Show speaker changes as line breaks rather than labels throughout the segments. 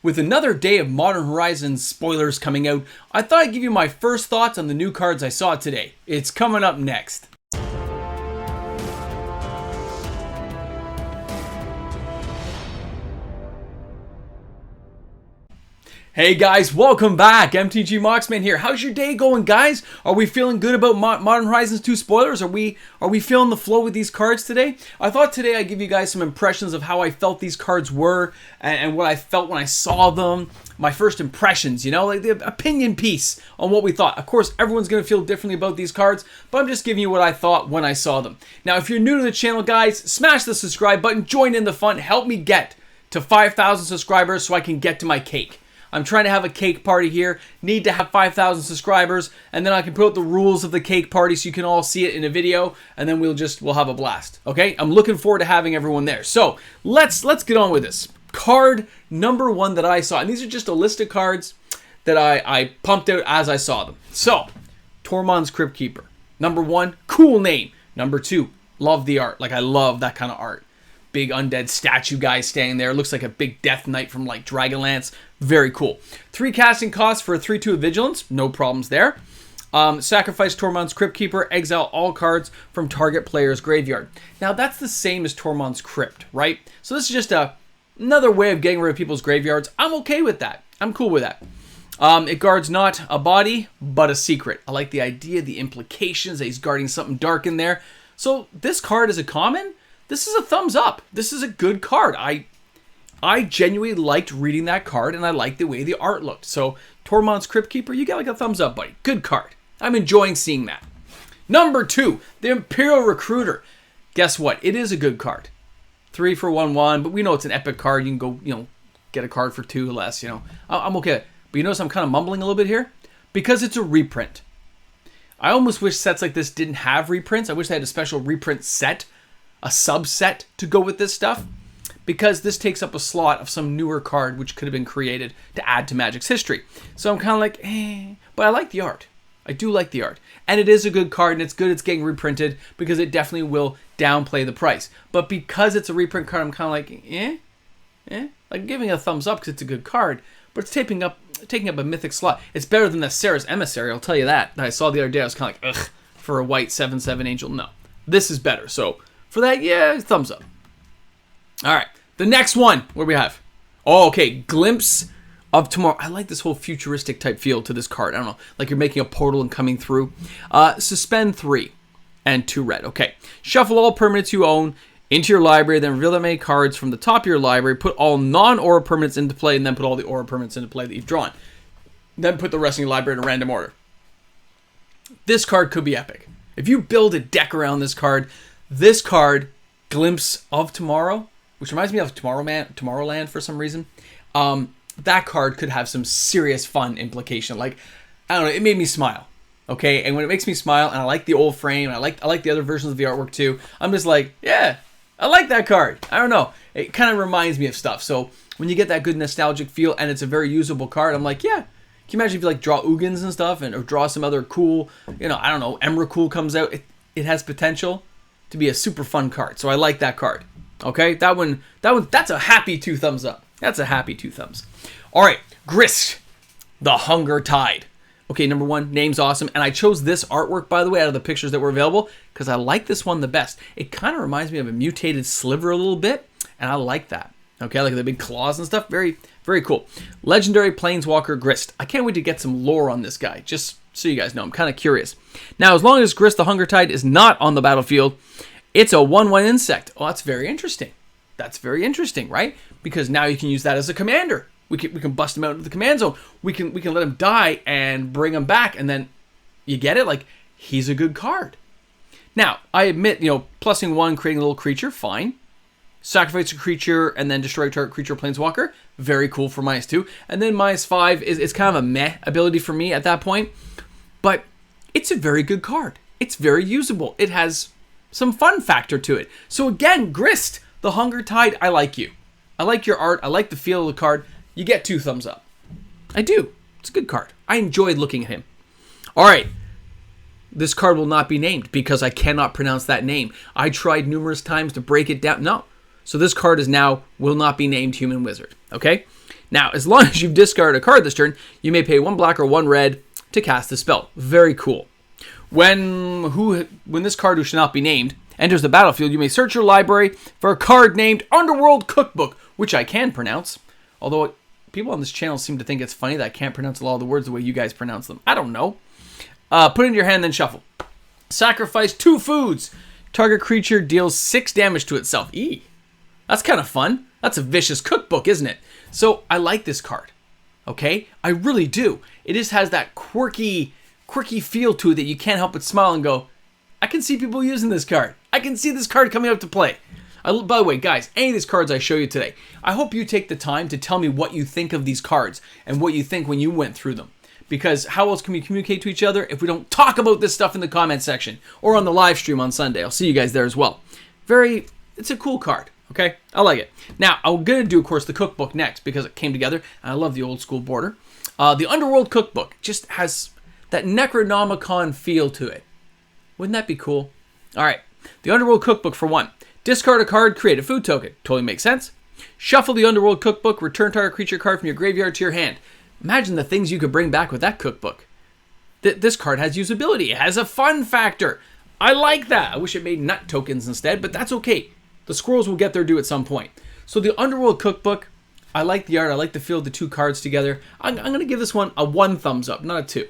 With another day of Modern Horizons spoilers coming out, I thought I'd give you my first thoughts on the new cards I saw today. It's coming up next. Hey guys, welcome back. MTG Moxman here. How's your day going, guys? Are we feeling good about Modern Horizons 2 spoilers? Are we feeling the flow with these cards today? I thought today I'd give you guys some impressions of how I felt these cards were and what I felt when I saw them. My first impressions, you know, like the opinion piece on what we thought. Of course, everyone's going to feel differently about these cards, but I'm just giving you what I thought when I saw them. Now, if you're new to the channel, guys, smash the subscribe button, join in the fun, help me get to 5,000 subscribers so I can get to my cake. I'm trying to have a cake party here, need to have 5,000 subscribers, and then I can put out the rules of the cake party so you can all see it in a video, and then we'll have a blast, okay? I'm looking forward to having everyone there. So, let's get on with this. Card number one that I saw, and these are just a list of cards that I pumped out as I saw them. So, Tormans Crypt Keeper. Number one, cool name. Number two, love the art. Like, I love that kind of art. Big undead statue guy standing there. Looks like a big death knight from like Dragonlance. Very cool. 3 casting costs for a 3/2 of vigilance. No problems there. Sacrifice Tormans Crypt Keeper. Exile all cards from target player's graveyard. Now that's the same as Tormans Crypt, right? So this is just another way of getting rid of people's graveyards. I'm okay with that. I'm cool with that. It guards not a body, but a secret. I like the idea, the implications that he's guarding something dark in there. So this card is a common. This is a thumbs up. This is a good card. I genuinely liked reading that card, and I liked the way the art looked. So, Tormans Crypt Keeper, you get like a thumbs up, buddy. Good card. I'm enjoying seeing that. Number two, the Imperial Recruiter. Guess what? It is a good card. 3 for 1/1, but we know it's an epic card. You can go, get a card for 2 less, I'm okay. But you notice I'm kind of mumbling a little bit here? Because it's a reprint. I almost wish sets like this didn't have reprints. I wish they had a special reprint set, a subset to go with this stuff, because this takes up a slot of some newer card which could have been created to add to Magic's history. So I'm kind of like, but I like the art. I do like the art. And it is a good card, and it's good it's getting reprinted because it definitely will downplay the price. But because it's a reprint card, I'm kind of like, like giving it a thumbs up because it's a good card, but it's taking up a mythic slot. It's better than the Sarah's Emissary, I'll tell you that I saw the other day. I was kind of like, ugh, for a white 7/7 angel, no. This is better, so for that, yeah, thumbs up. All right, the next one, what do we have? Oh, okay, Glimpse of Tomorrow. I like this whole futuristic type feel to this card. I don't know, like you're making a portal and coming through. Suspend 3 and 2 red. Okay, shuffle all permanents you own into your library, then reveal that many cards from the top of your library, put all non-aura permanents into play, and then put all the aura permanents into play that you've drawn. Then put the rest of your library in a random order. This card could be epic. If you build a deck around this card, Glimpse of Tomorrow, which reminds me of Tomorrowland for some reason, that card could have some serious fun implication. Like, I don't know, it made me smile. Okay, and when it makes me smile, and I like the old frame, and I like the other versions of the artwork too, I'm just like, yeah, I like that card. I don't know, it kind of reminds me of stuff. So when you get that good nostalgic feel, and it's a very usable card, I'm like, yeah. Can you imagine if you like draw Ugins and stuff, or draw some other cool, I don't know, Emrakul comes out. It has potential to be a super fun card. So I like that card. Okay, that one, that's a happy 2 thumbs up. That's a happy 2 thumbs. All right, Grist, the Hunger Tide. Okay, number one, name's awesome. And I chose this artwork, by the way, out of the pictures that were available, because I like this one the best. It kind of reminds me of a mutated sliver a little bit, and I like that. Okay, like the big claws and stuff. Very, very cool. Legendary Planeswalker Grist. I can't wait to get some lore on this guy, just so you guys know. I'm kind of curious. Now, as long as Grist the Hunger Tide is not on the battlefield, it's a 1/1 insect. Oh, that's very interesting. That's very interesting, right? Because now you can use that as a commander. We can bust him out into the command zone. We can let him die and bring him back, and then you get it. Like, he's a good card. Now, I admit, plussing 1, creating a little creature, fine. Sacrifice a creature and then destroy target creature or planeswalker, very cool for -2. And then -5 is kind of a meh ability for me at that point. But it's a very good card. It's very usable. It has some fun factor to it. So again, Grist, the Hunger Tide, I like you. I like your art. I like the feel of the card. You get 2 thumbs up. I do. It's a good card. I enjoyed looking at him. All right. This card will not be named because I cannot pronounce that name. I tried numerous times to break it down. No. So this card is now will not be named Human Wizard. Okay? Now, as long as you've discarded a card this turn, you may pay 1 black or 1 red to cast the spell. Very cool. When this card, who shall not be named, enters the battlefield, you may search your library for a card named Underworld Cookbook, which I can pronounce. Although people on this channel seem to think it's funny that I can't pronounce a lot of the words the way you guys pronounce them. I don't know. Put it in your hand, then shuffle. Sacrifice 2 foods. Target creature deals 6 damage to itself. Eee. That's kind of fun. That's a vicious cookbook, isn't it? So I like this card. Okay? I really do. It just has that quirky feel to it that you can't help but smile and go, I can see people using this card. I can see this card coming up to play. By the way, guys, any of these cards I show you today, I hope you take the time to tell me what you think of these cards and what you think when you went through them. Because how else can we communicate to each other if we don't talk about this stuff in the comment section or on the live stream on Sunday? I'll see you guys there as well. It's a cool card, okay? I like it. Now, I'm going to do, of course, the cookbook next because it came together, and I love the old school border. The Underworld Cookbook just has that Necronomicon feel to it. Wouldn't that be cool? All right, the Underworld Cookbook for 1. Discard a card, create a food token. Totally makes sense. Shuffle the Underworld Cookbook, return target creature card from your graveyard to your hand. Imagine the things you could bring back with that cookbook. This card has usability. It has a fun factor. I like that. I wish it made nut tokens instead, but that's okay. The squirrels will get their due at some point. So the Underworld Cookbook, I like the art. I like the feel of the 2 cards together. I'm going to give this one a 1 thumbs up, not a 2.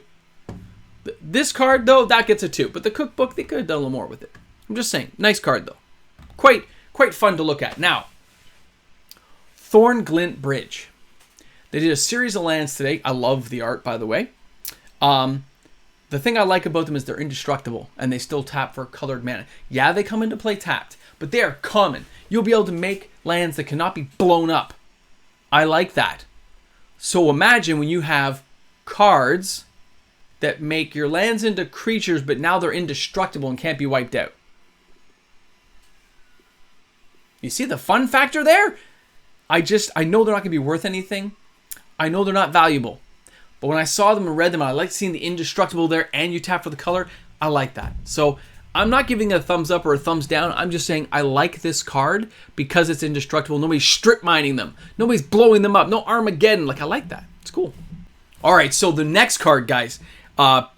This card, though, that gets a 2. But the cookbook, they could have done a little more with it. I'm just saying. Nice card, though. Quite fun to look at. Now, Thorn, Glint, Bridge. They did a series of lands today. I love the art, by the way. The thing I like about them is they're indestructible, and they still tap for colored mana. Yeah, they come into play tapped, but they are common. You'll be able to make lands that cannot be blown up. I like that. So imagine when you have cards that make your lands into creatures, but now they're indestructible and can't be wiped out. You see the fun factor there? I know they're not going to be worth anything. I know they're not valuable. But when I saw them and read them, I liked seeing the indestructible there and you tap for the color. I like that. So I'm not giving a thumbs up or a thumbs down. I'm just saying I like this card because it's indestructible. Nobody's strip mining them. Nobody's blowing them up. No Armageddon. Like, I like that. It's cool. All right, so the next card, guys. I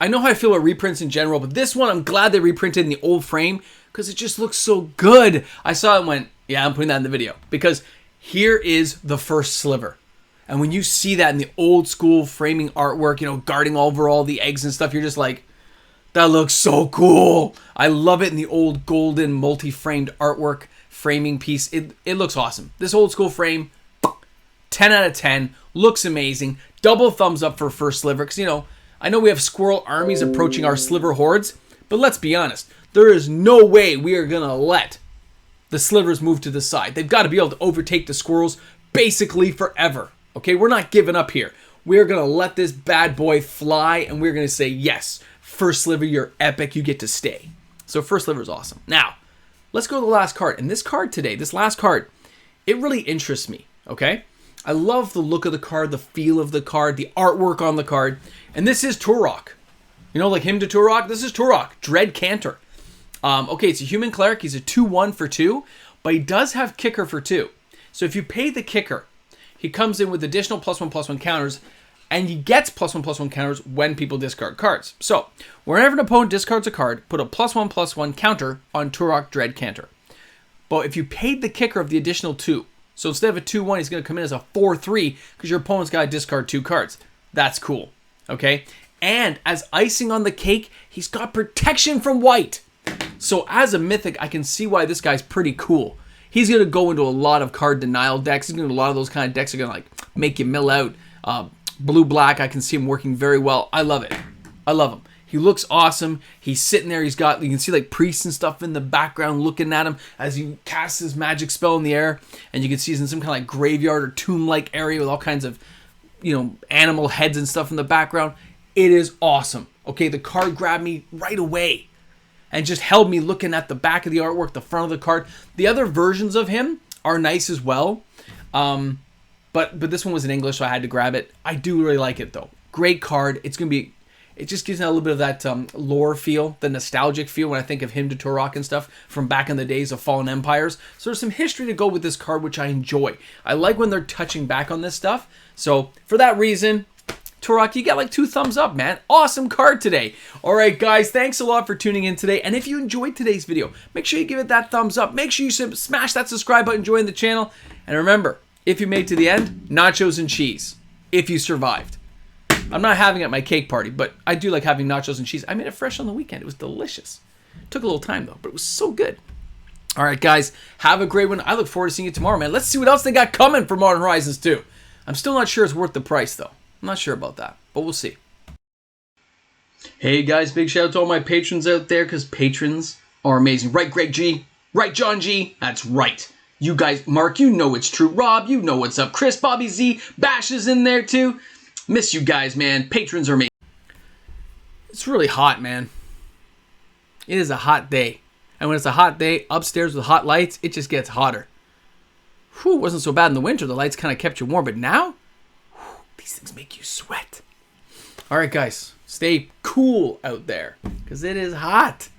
know how I feel about reprints in general, but this one I'm glad they reprinted in the old frame because it just looks so good. I saw it and went, yeah, I'm putting that in the video because here is the first sliver. And when you see that in the old school framing artwork, you know, guarding over all the eggs and stuff, you're just like, that looks so cool. I love it in the old golden multi-framed artwork framing piece. It looks awesome. This old school frame, 10 out of 10, looks amazing. Double thumbs up for first sliver because, you know, I know we have squirrel armies approaching our sliver hordes, but let's be honest. There is no way we are going to let the slivers move to the side. They've got to be able to overtake the squirrels basically forever. Okay, we're not giving up here. We're going to let this bad boy fly, and we're going to say, yes, first sliver, you're epic. You get to stay. So first sliver is awesome. Now, let's go to the last card. And this card today, this last card, it really interests me, okay? I love the look of the card, the feel of the card, the artwork on the card. And this is Turok. You know, like Hymn to Turok? This is Turok, Dread Cantor. Okay, it's a human cleric. He's a 2/1 for 2, but he does have kicker for 2. So if you pay the kicker, he comes in with additional +1/+1 counters, and he gets +1/+1 counters when people discard cards. So, whenever an opponent discards a card, put a +1/+1 counter on Turok Dread Cantor. But if you paid the kicker of the additional 2, so instead of a 2/1, he's going to come in as a 4/3 because your opponent's got to discard 2 cards. That's cool, okay? And as icing on the cake, he's got protection from white. So as a mythic, I can see why this guy's pretty cool. He's going to go into a lot of card denial decks. He's going to a lot of those kind of decks are going to like make you mill out. Blue-black, I can see him working very well. I love it. I love him. He looks awesome. He's sitting there. You can see like priests and stuff in the background looking at him as he casts his magic spell in the air. And you can see he's in some kind of like graveyard or tomb-like area with all kinds of, you know, animal heads and stuff in the background. It is awesome. Okay, the card grabbed me right away and just held me looking at the back of the artwork, the front of the card. The other versions of him are nice as well. But this one was in English, so I had to grab it. I do really like it, though. Great card. It's going to be it just gives me a little bit of that lore feel, the nostalgic feel when I think of him to Turok and stuff from back in the days of Fallen Empires. So there's some history to go with this card, which I enjoy. I like when they're touching back on this stuff. So for that reason, Turok, you got like 2 thumbs up, man. Awesome card today. All right, guys, thanks a lot for tuning in today. And if you enjoyed today's video, make sure you give it that thumbs up. Make sure you smash that subscribe button, join the channel. And remember, if you made it to the end, nachos and cheese. If you survived. I'm not having it at my cake party, but I do like having nachos and cheese. I made it fresh on the weekend. It was delicious. Took a little time, though, but it was so good. All right, guys, have a great one. I look forward to seeing you tomorrow, man. Let's see what else they got coming for Modern Horizons 2. I'm still not sure it's worth the price, though. I'm not sure about that, but we'll see. Hey guys, big shout out to all my patrons out there, because patrons are amazing. Right, Greg G? Right, John G? That's right. You guys, Mark, you know it's true. Rob, you know what's up. Chris, Bobby Z, Bash is in there too. Miss you guys, man. Patrons are amazing. It's really hot, man. It is a hot day. And when it's a hot day, upstairs with hot lights, it just gets hotter. Whew, it wasn't so bad in the winter. The lights kind of kept you warm, but now, these things make you sweat. All right, guys, stay cool out there because it is hot.